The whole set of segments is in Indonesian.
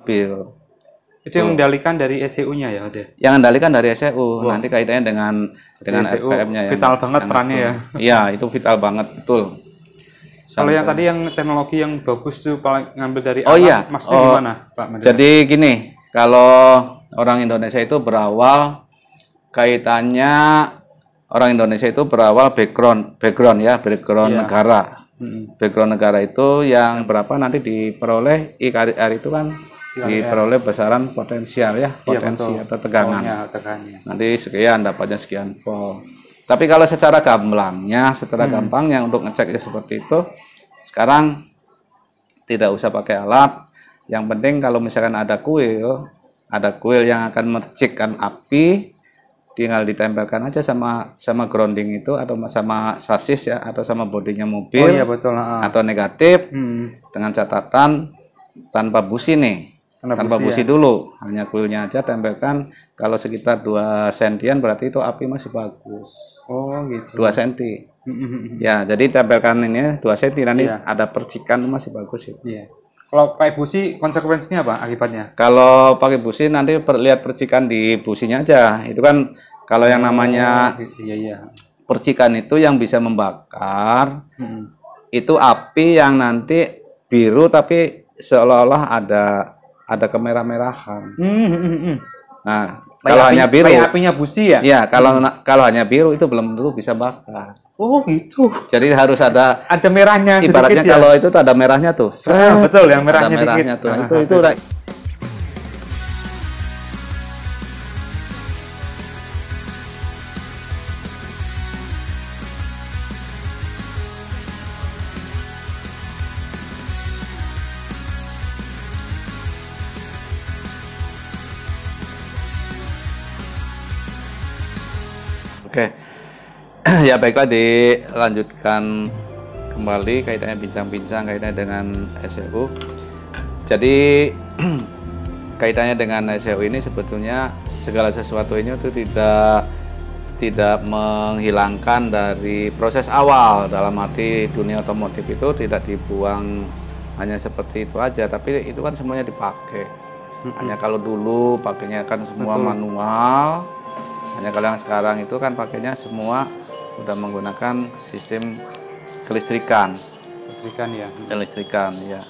mobil. Itu yang mengendalikan dari ECU-nya ya, Ade? Yang mengendalikan dari ECU. Nanti kaitannya dengan ECU RPM-nya vital banget perannya ya. Iya, itu vital banget, betul. Kalau yang tadi yang teknologi yang bagus tuh paling ngambil dari alam, iya. Maksudnya gimana, Pak Madana? Jadi gini, kalau orang Indonesia itu berawal kaitannya background negara. Background negara itu yang berapa nanti diperoleh IKR itu kan diperoleh besaran potensial ya, potensi atau tegangan. Nanti sekian dapatnya sekian volt. Tapi kalau secara gampangnya untuk ngecek seperti itu, sekarang tidak usah pakai alat. Yang penting kalau misalkan ada kuil yang akan mercikkan api, tinggal ditempelkan aja sama grounding itu atau sama sasis ya, atau sama bodinya mobil. Atau negatif dengan catatan tanpa busi nih. Tanpa busi dulu, hanya kuilnya aja tempelkan. Kalau sekitar 2 sentian berarti itu api masih bagus. Oh gitu. 2 senti. Ya, jadi tempelkan ini 2 senti nanti ada percikan masih bagus itu. Iya. Kalau pakai busi konsekuensinya apa akibatnya? Kalau pakai busi nanti lihat percikan di businya aja. Itu kan kalau yang namanya percikan itu yang bisa membakar. Itu api yang nanti biru tapi seolah-olah ada kemerah-merahan. Nah, kalau hanya biru, kayak apinya busi ya? Iya, kalau hanya biru itu belum tentu bisa bakar. Oh gitu. Jadi harus ada merahnya. Ibaratnya sedikit, kalau itu ada merahnya tuh. Betul, yang merahnya dikit. Tuh. Itu udah. Oke, ya baiklah, dilanjutkan kembali kaitannya bincang-bincang kaitannya dengan ECU. Jadi kaitannya dengan ECU ini sebetulnya segala sesuatu ini itu tidak menghilangkan dari proses awal, dalam arti dunia otomotif itu tidak dibuang hanya seperti itu aja, tapi itu kan semuanya dipakai. Hanya kalau dulu pakainya kan semua manual. Hanya kalau yang sekarang itu kan pakainya semua udah menggunakan sistem kelistrikan. Kelistrikan ya.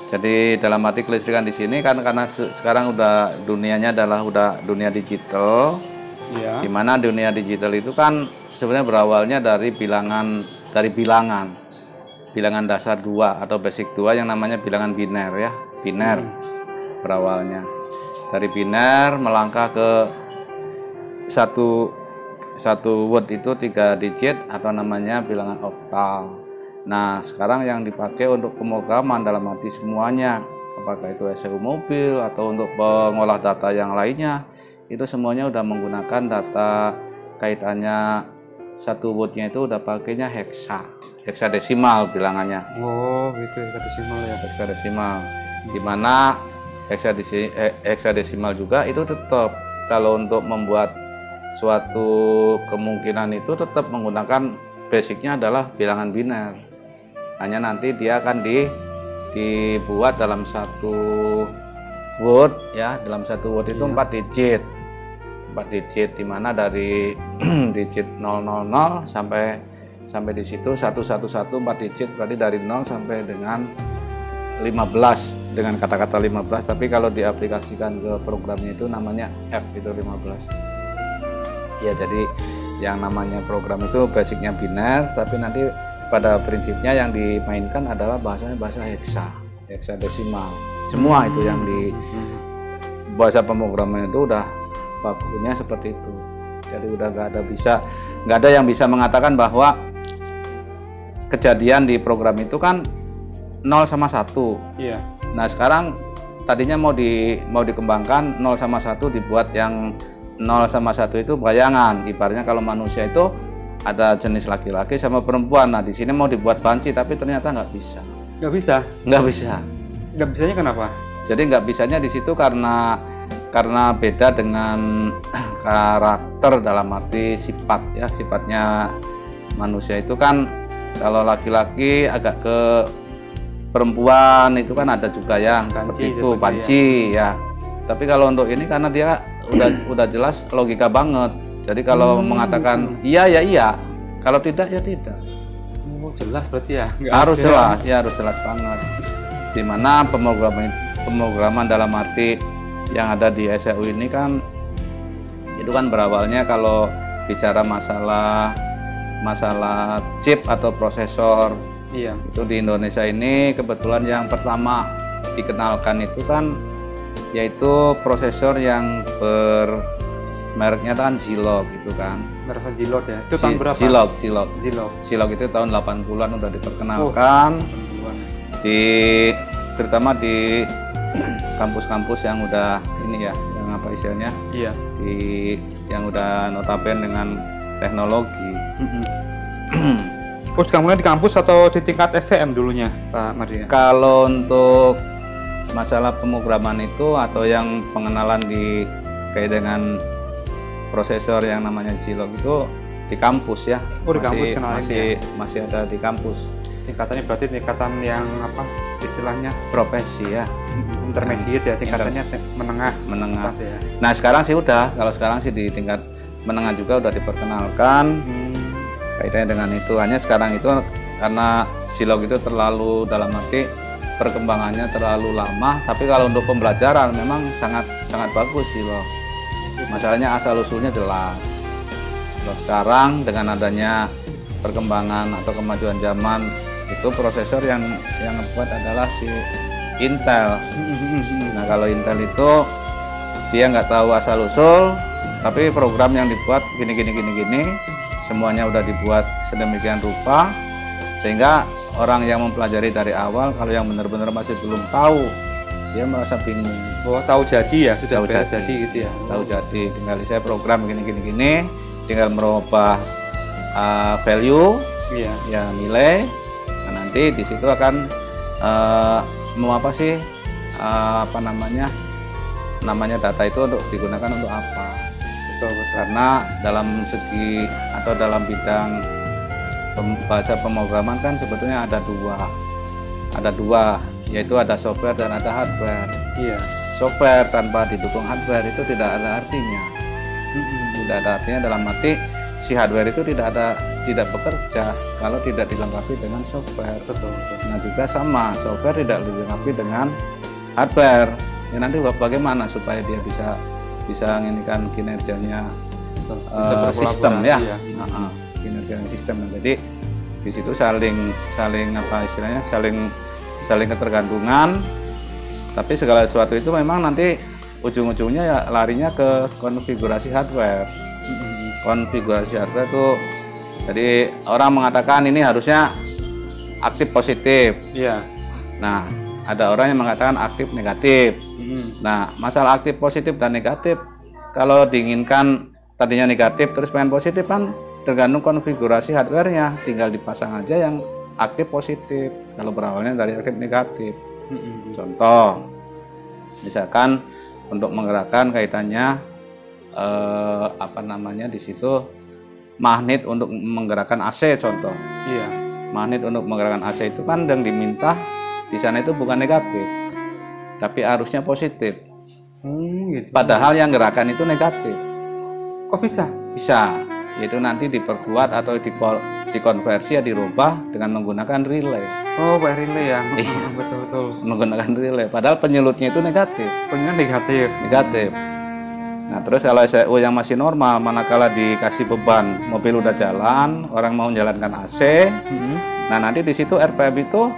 Jadi dalam arti kelistrikan di sini kan karena sekarang udah dunianya udah dunia digital. Iya. Dimana dunia digital itu kan sebenarnya berawalnya dari bilangan dasar 2 atau basic 2 yang namanya bilangan biner ya. Biner berawalnya. Dari biner melangkah ke satu word itu 3 digit atau namanya bilangan oktal. Nah, sekarang yang dipakai untuk pemrograman dalam arti semuanya, apakah itu ECU mobil atau untuk pengolah data yang lainnya, itu semuanya udah menggunakan data kaitannya 1 wordnya itu udah pakainya heksadesimal bilangannya. Oh, gitu, heksadesimal ya. Heksadesimal. Dimana heksadesimal juga itu tetap kalau untuk membuat suatu kemungkinan itu tetap menggunakan basicnya adalah bilangan biner. Hanya nanti dia akan dibuat dalam 1 word ya, dalam 1 word itu 4 digit. 4 digit dimana dari digit 000 sampai di situ 111 4 digit, berarti dari 0 sampai dengan 15 dengan kata-kata 15, tapi kalau diaplikasikan ke programnya itu namanya F itu 15. Ya, jadi yang namanya program itu basicnya biner, tapi nanti pada prinsipnya yang dimainkan adalah bahasanya bahasa heksadesimal. Semua itu yang di bahasa pemrograman itu udah bakunya seperti itu. Jadi udah nggak ada yang bisa mengatakan bahwa kejadian di program itu kan 0 sama 1. Iya. Nah, sekarang tadinya mau dikembangkan 0 sama 1 dibuat yang 0 sama 1 itu bayangan. Ibaratnya kalau manusia itu ada jenis laki-laki sama perempuan. Nah, di sini mau dibuat banci tapi ternyata nggak bisa. Nggak bisa. Nggak bisanya kenapa? Jadi nggak bisanya di situ karena beda dengan karakter dalam arti sifat ya. Sifatnya manusia itu kan kalau laki-laki agak ke perempuan itu kan ada juga yang seperti itu, panci ya. Tapi kalau untuk ini karena dia udah jelas logika banget. Jadi kalau mengatakan iya ya iya, kalau tidak ya tidak. Oh, jelas berarti ya. Harus jelas, ya harus jelas banget. Dimana pemrograman dalam arti yang ada di SEU ini kan itu kan berawalnya kalau bicara masalah chip atau prosesor. Iya. Itu di Indonesia ini kebetulan yang pertama dikenalkan itu kan yaitu prosesor yang mereknya kan Zilog gitu kan. Merek Zilog ya. Itu tahun berapa? Zilog itu tahun 80-an udah diperkenalkan. Terutama di kampus-kampus yang udah ini ya, yang apa istilahnya? Iya. Yang udah notabene dengan teknologi. Terus kamu di kampus atau di tingkat STM dulunya, Pak Mardia? Kalau untuk masalah pemrograman itu atau yang pengenalan kayak dengan prosesor yang namanya Zilog itu di kampus ya. Oh, di kampus kenalannya. Masih ada di kampus. Tingkatannya berarti tingkatan yang apa istilahnya? Profesi ya. Intermediate ya, tingkatannya menengah. Ya. Nah, sekarang sih udah, kalau sekarang sih di tingkat menengah juga udah diperkenalkan. Kaitannya dengan itu, hanya sekarang itu karena Zilog itu terlalu dalam arti perkembangannya terlalu lama, tapi kalau untuk pembelajaran memang sangat bagus Zilog. Masalahnya asal usulnya jelas. Kalau sekarang dengan adanya perkembangan atau kemajuan zaman itu prosesor yang ngebuat adalah si Intel. Nah kalau Intel itu dia nggak tahu asal usul, tapi program yang dibuat gini semuanya udah dibuat sedemikian rupa sehingga orang yang mempelajari dari awal kalau yang benar-benar masih belum tahu dia merasa bingung. Oh, tahu jadi ya, sudah jadi gitu ya. Tahu jadi, tinggal saya program gini tinggal merubah value ya nilai. Nah, nanti di situ akan mau apa sih namanya data itu untuk digunakan untuk apa. Karena dalam segi atau dalam bidang bahasa pemrograman kan sebetulnya ada dua, yaitu ada software dan ada hardware. Iya. Software tanpa didukung hardware itu tidak ada artinya. Tidak ada artinya dalam arti si hardware itu tidak bekerja kalau tidak dilengkapi dengan software. Betul. Nah juga sama, software tidak dilengkapi dengan hardware. Ya nanti bagaimana supaya dia bisa menginginkan kinerjanya sistem ya, kinerjanya sistem. Jadi di situ saling apa istilahnya saling ketergantungan. Tapi segala sesuatu itu memang nanti ujung-ujungnya ya larinya ke konfigurasi hardware. Konfigurasi hardware itu jadi orang mengatakan ini harusnya aktif positif. Iya. Nah ada orang yang mengatakan aktif negatif. Nah, masalah aktif positif dan negatif, kalau diinginkan tadinya negatif terus pengen positif kan tergantung konfigurasi hardware-nya, tinggal dipasang aja yang aktif positif kalau berawalnya dari aktif negatif. Contoh, misalkan untuk menggerakkan kaitannya di situ magnet untuk menggerakkan AC contoh. Iya. Magnet untuk menggerakkan AC itu kan yang diminta di sana itu bukan negatif, tapi arusnya positif. Gitu. Padahal yang gerakan itu negatif. Kok bisa? Bisa, yaitu nanti diperkuat atau dikonversi ya dirubah dengan menggunakan relay. Oh, pakai relay ya. Betul. Menggunakan relay. Padahal penyulutnya itu negatif. Penyulut negatif. Nah, terus kalau SEU yang masih normal, manakala dikasih beban, mobil udah jalan, orang mau menjalankan AC. Nah, nanti di situ RPM itu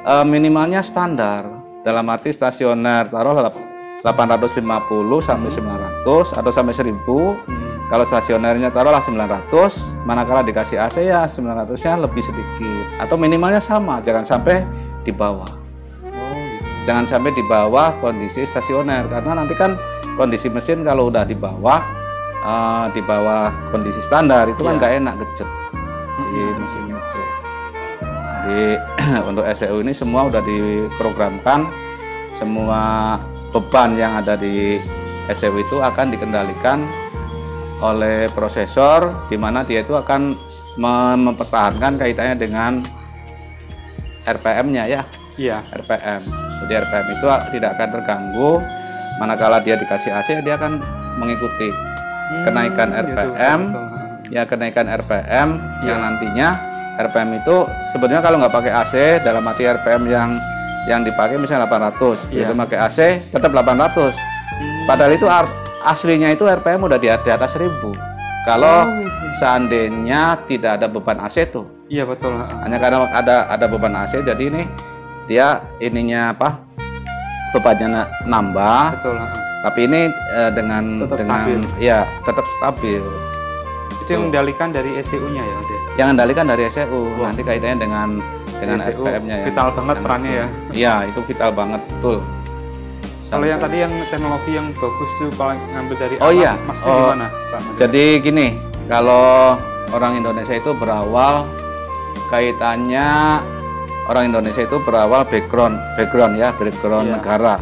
minimalnya standar. Dalam arti stasioner taruh 850 sampai 900 atau sampai 1000. Kalau stasionernya taruhlah 900, manakala dikasih AC ya 900-nya lebih sedikit atau minimalnya sama, jangan sampai di bawah. Jangan sampai di bawah kondisi stasioner karena nanti kan kondisi mesin kalau udah di bawah kondisi standar itu kan nggak enak gecet di mesin itu. Jadi untuk SEU ini semua udah diprogramkan, semua beban yang ada di SEU itu akan dikendalikan oleh prosesor, di mana dia itu akan mempertahankan kaitannya dengan RPM-nya ya, Iya. RPM. Jadi RPM itu tidak akan terganggu. Manakala dia dikasih AC, dia akan mengikuti kenaikan RPM. Gitu, betul. Ya, kenaikan RPM yang nantinya RPM itu sebenarnya kalau nggak pakai AC, dalam arti RPM yang dipakai misalnya 800, itu pakai AC tetap 800. Padahal itu aslinya itu RPM udah di atas 1000. Kalau seandainya tidak ada beban AC tuh. Iya betul. Hanya karena ada beban AC, jadi ini dia ininya apa? Bebannya nambah. Betul. Tapi ini dengan stabil. Ya tetap stabil. Itu yang mengendalikan dari ECU-nya ya, Ade? Yang mengendalikan dari ECU. Nanti kaitannya dengan ECU RPM-nya ya. Vital banget perannya ya. Iya, itu vital banget, betul. Kalau yang tadi yang teknologi yang bagus tuh paling ngambil dari maksudnya gimana? Jadi gini, kalau orang Indonesia itu berawal kaitannya background negara.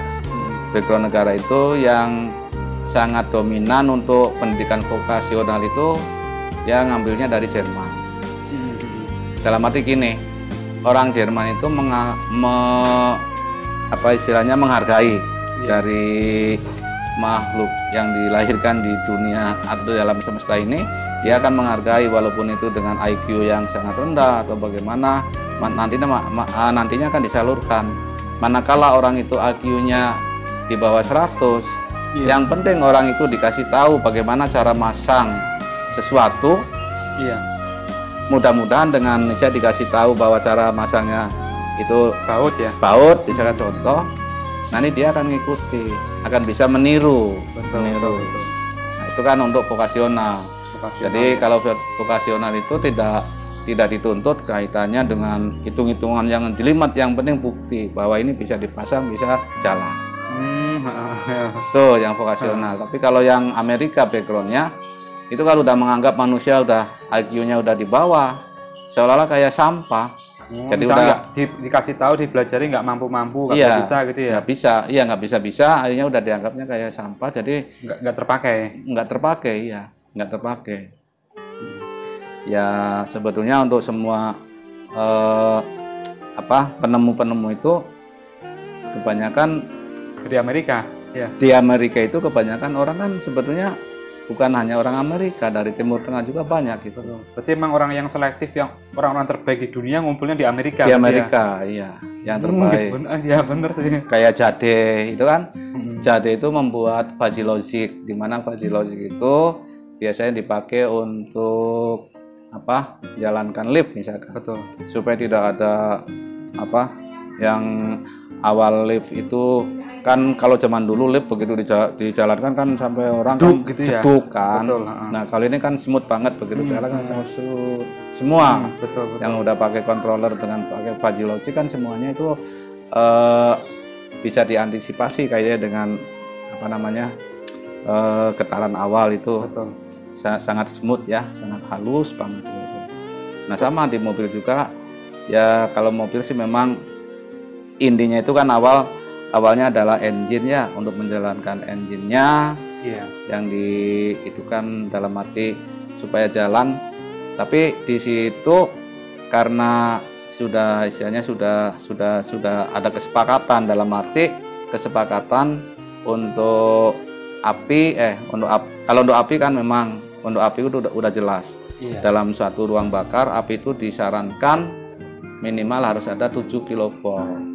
Background negara itu yang sangat dominan untuk pendidikan vokasional itu yang ngambilnya dari Jerman. Dalam arti gini, orang Jerman itu menghargai dari makhluk yang dilahirkan di dunia atau dalam semesta ini. Dia akan menghargai walaupun itu dengan IQ yang sangat rendah atau bagaimana, nantinya akan disalurkan. Manakala orang itu IQ-nya di bawah 100, yang penting orang itu dikasih tahu bagaimana cara masang sesuatu. Mudah-mudahan dengan saya dikasih tahu bahwa cara masangnya itu baut misalkan contoh, nanti dia akan ngikuti, akan bisa meniru. Betul. Nah, itu kan untuk vokasional. Jadi kalau vokasional itu tidak dituntut kaitannya dengan hitung-hitungan yang jelimet, yang penting bukti bahwa ini bisa dipasang, bisa jalan. Tuh yang vokasional. Tapi kalau yang Amerika backgroundnya itu kalau udah menganggap manusia udah IQ-nya udah di bawah, seolah-olah kayak sampah. Jadi udah dikasih tahu, dipelajari nggak mampu-mampu, nggak bisa gitu ya? Nggak bisa. Akhirnya udah dianggapnya kayak sampah, jadi nggak terpakai. Nggak terpakai. Ya sebetulnya untuk semua penemu-penemu itu kebanyakan di Amerika. Ya. Di Amerika itu kebanyakan orang kan sebetulnya bukan hanya orang Amerika, dari Timur Tengah juga banyak gitu. Berarti emang orang yang selektif, yang orang-orang terbaik di dunia ngumpulnya di Amerika. Di Amerika, iya, yang terbaik. Iya bener sih. Kayak Jade itu kan, Jade itu membuat fuzzy logic, di mana fuzzy logic itu biasanya dipakai untuk jalankan lift misalkan. Betul. Supaya tidak ada yang awal lift itu kan, kalau zaman dulu lift begitu dijalankan kan sampai orang jeduk, gitu ya. Kan. Betul. Nah kalau ini kan smooth banget begitu jalankan semua. Betul. Yang udah pakai controller dengan pakai fuzzy logic kan semuanya itu bisa diantisipasi kayaknya dengan getaran awal itu. Betul. Sangat smooth ya, sangat halus banget. Nah sama di mobil juga ya, kalau mobil sih memang intinya itu kan awalnya adalah engine ya, untuk menjalankan engine-nya yang itu kan dalam arti supaya jalan. Tapi di situ karena sudah ada kesepakatan, dalam arti kesepakatan untuk kalau untuk api kan memang untuk api itu udah jelas. Dalam suatu ruang bakar api itu disarankan minimal harus ada 7 kV.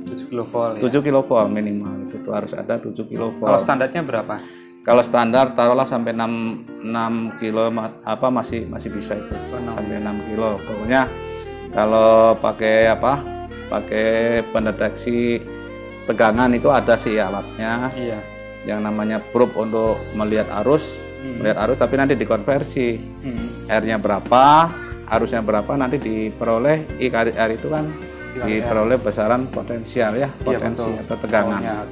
7 kV. 7 kV minimal itu tuh harus ada 7 kV. Kalau standarnya berapa? Kalau standar taruhlah sampai 6 kilo masih bisa itu. Sampai 6 kilo. Pokoknya kalau pakai pendeteksi tegangan itu ada sih alatnya. Yang namanya probe untuk melihat arus, tapi nanti dikonversi. R-nya berapa, arusnya berapa, nanti diperoleh R itu kan diperoleh besaran potensial ya, potensi atau tegangan.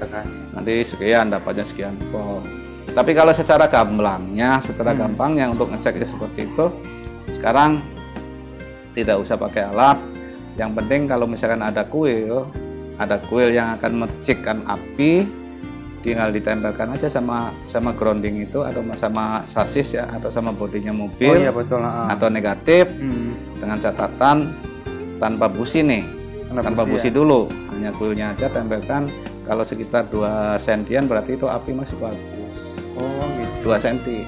Nanti sekian, dapatnya sekian volt. Tapi kalau secara gampangnya untuk ngecek seperti itu, sekarang tidak usah pakai alat. Yang penting kalau misalkan ada kuil yang akan mercikkan api, tinggal ditempelkan aja sama grounding itu, atau sama sasis ya, atau sama bodinya mobil. Betul. Atau negatif dengan catatan tanpa busi nih. tanpa busi dulu, hanya kuilnya aja tempelkan. Kalau sekitar 2 sentian berarti itu api masih bagus. Oh gitu. 2 senti.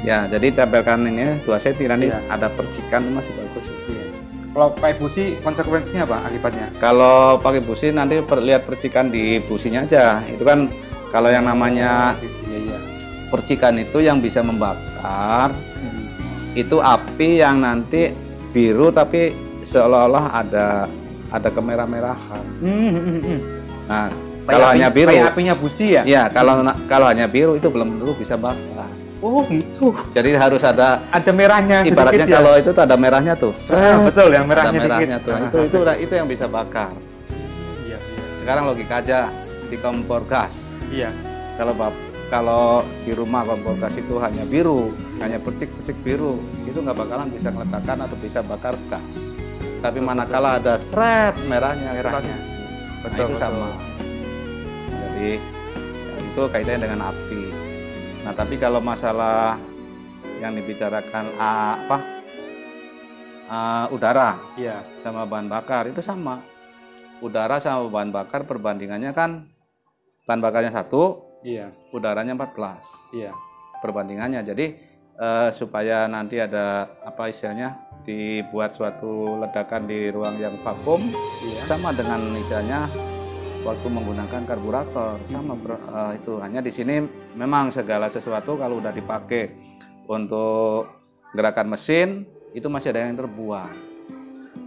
Ya, jadi tempelkan ini 2 senti, nanti ada percikan masih bagus. Iya. Kalau pakai busi konsekuensinya apa akibatnya? Kalau pakai busi nanti lihat percikan di businya aja. Itu kan kalau yang namanya percikan itu yang bisa membakar, itu api yang nanti biru tapi seolah-olah ada kemerah-merahan. Nah, kalau hanya biru, kayak apinya busi ya? Iya, kalau hanya biru itu belum tentu bisa bakar. Oh gitu. Jadi harus ada merahnya. Ibaratnya sedikit, kalau itu tuh ada merahnya tuh. Betul, yang merahnya, ada merahnya dikit. tuh. Itu yang bisa bakar. Iya. Sekarang logika aja di kompor gas. Iya. Kalau di rumah kompor gas itu hanya biru, hanya percik-percik biru, itu nggak bakalan bisa meletakkan atau bisa bakar gas. Tapi manakala ada seret merahnya, betul, itu sama. Jadi itu kaitannya dengan api. Nah, tapi kalau masalah yang dibicarakan udara sama bahan bakar itu sama. Udara sama bahan bakar perbandingannya kan bahan bakarnya 1, udaranya 14. Iya. Perbandingannya. Jadi supaya nanti ada istilahnya dibuat suatu ledakan di ruang yang vakum, sama dengan misalnya waktu menggunakan karburator, sama itu. Hanya di sini memang segala sesuatu kalau udah dipakai untuk gerakan mesin itu masih ada yang terbuang.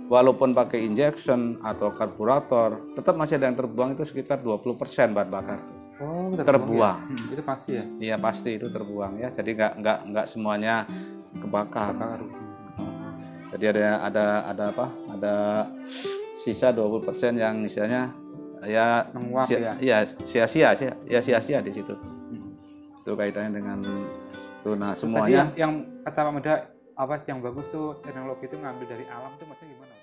Walaupun pakai injection atau karburator, tetap masih ada yang terbuang, itu sekitar 20% bahan bakar. Oh, terbuang. Ya? Itu pasti ya? Iya, pasti itu terbuang ya. Jadi nggak semuanya kebakar. Jadi ada sisa 20% yang misalnya menguap sia-sia di situ. Itu kaitannya dengan itu. Nah, semuanya tadi yang kata Pak Meda yang bagus tuh teknologi itu ngambil dari alam tuh maksudnya gimana?